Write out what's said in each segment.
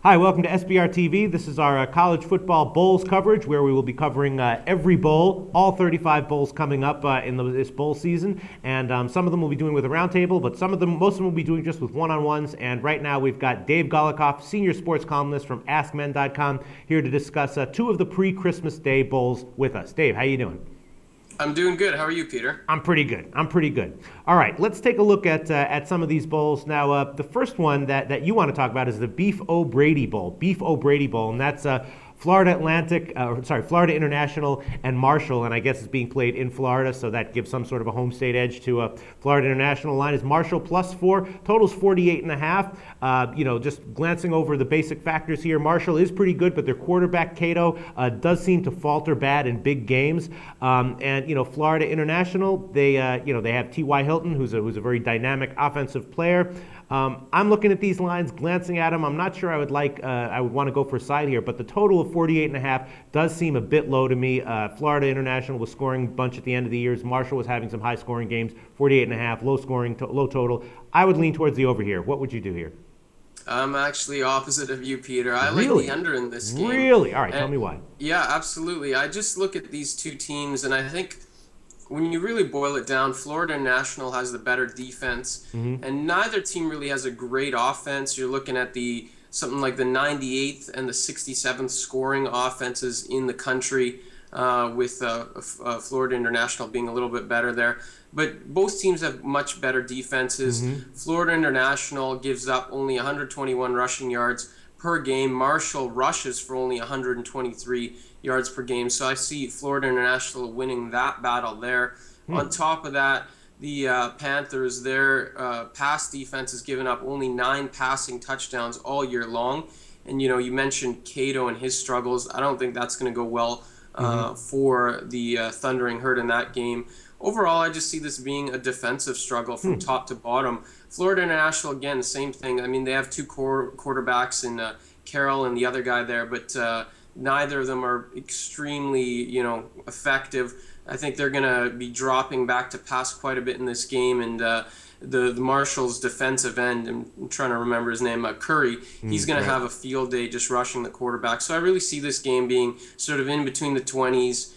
Hi, welcome to SBR TV. This is our college football bowls coverage where we will be covering every bowl, all 35 bowls coming up in this bowl season. And some of them we'll be doing with a roundtable, but most of them we'll be doing just with one-on-ones. And right now we've got Dave Golikoff, senior sports columnist from AskMen.com, here to discuss two of the pre-Christmas Day bowls with us. Dave, how you doing? I'm doing good. How are you, Peter? I'm pretty good. All right, let's take a look at some of these bowls. Now, the first one that you want to talk about is the Beef O'Brady Bowl. And that's Florida International and Marshall, and I guess it's being played in Florida, so that gives some sort of a home state edge to Florida International. Line is Marshall +4, totals 48.5. Just glancing over the basic factors here, Marshall is pretty good, but their quarterback Cato does seem to falter bad in big games. And Florida International, they have TY Hilton, who's a very dynamic offensive player. I'm looking at these lines, glancing at them. I'm not sure I would want to go for a side here, but the total of 48.5 does seem a bit low to me. Florida International was scoring a bunch at the end of the years. Marshall was having some high-scoring games. 48.5, low total. I would lean towards the over here. What would you do here? I'm actually opposite of you, Peter. I Really? like the under in this game. Really? All right, tell me why. Yeah, absolutely. I just look at these two teams, and I think when you really boil it down, Florida International has the better defense, and neither team really has a great offense. You're looking at something like the 98th and the 67th scoring offenses in the country, with Florida International being a little bit better there. But both teams have much better defenses. Florida International gives up only 121 rushing yards per game. Marshall rushes for only 123 yards per game. So I see Florida International winning that battle there. On top of that, the Panthers, their pass defense has given up only 9 passing touchdowns all year long. And, you mentioned Cato and his struggles. I don't think that's going to go well for the Thundering Herd in that game. Overall, I just see this being a defensive struggle from top to bottom. Florida International, again, the same thing. I mean, they have two quarterbacks in Carroll and the other guy there, but neither of them are extremely, effective. I think they're going to be dropping back to pass quite a bit in this game, and the Marshall's defensive end, I'm trying to remember his name, Curry, he's going to have a field day just rushing the quarterback. So I really see this game being sort of in between the 20s.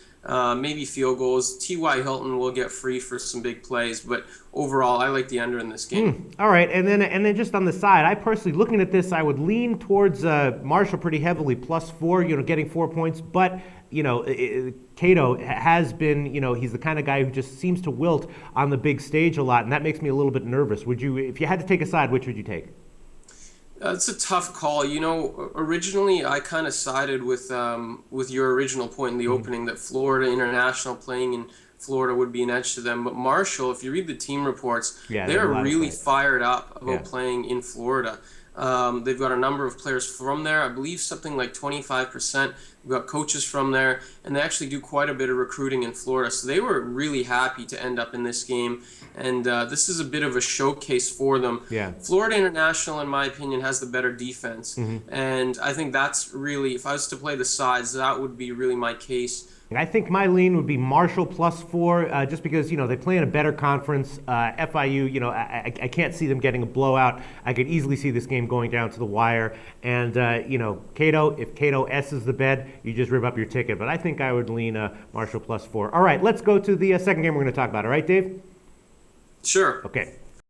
Maybe field goals. T.Y. Hilton will get free for some big plays, but overall, I like the under in this game. All right, and then just on the side, I personally, looking at this, I would lean towards Marshall pretty heavily, +4, getting 4 points. But Cato has been, he's the kind of guy who just seems to wilt on the big stage a lot, and that makes me a little bit nervous. Would you, if you had to take a side, which would you take? It's a tough call. Originally I kind of sided with your original point in the opening that Florida International playing in Florida would be an edge to them. But Marshall, if you read the team reports, they're really fired up about playing in Florida. They've got a number of players from there. I believe something like 25%. We've got coaches from there, and they actually do quite a bit of recruiting in Florida. So they were really happy to end up in this game, and this is a bit of a showcase for them. Yeah. Florida International, in my opinion, has the better defense, and I think that's really, if I was to play the sides, that would be really my case. I think my lean would be Marshall +4, just because, they play in a better conference. FIU, I can't see them getting a blowout. I could easily see this game going down to the wire. And, Cato, if Cato S's the bed, you just rip up your ticket. But I think I would lean Marshall +4. All right, let's go to the second game we're going to talk about. All right, Dave? Sure. Okay.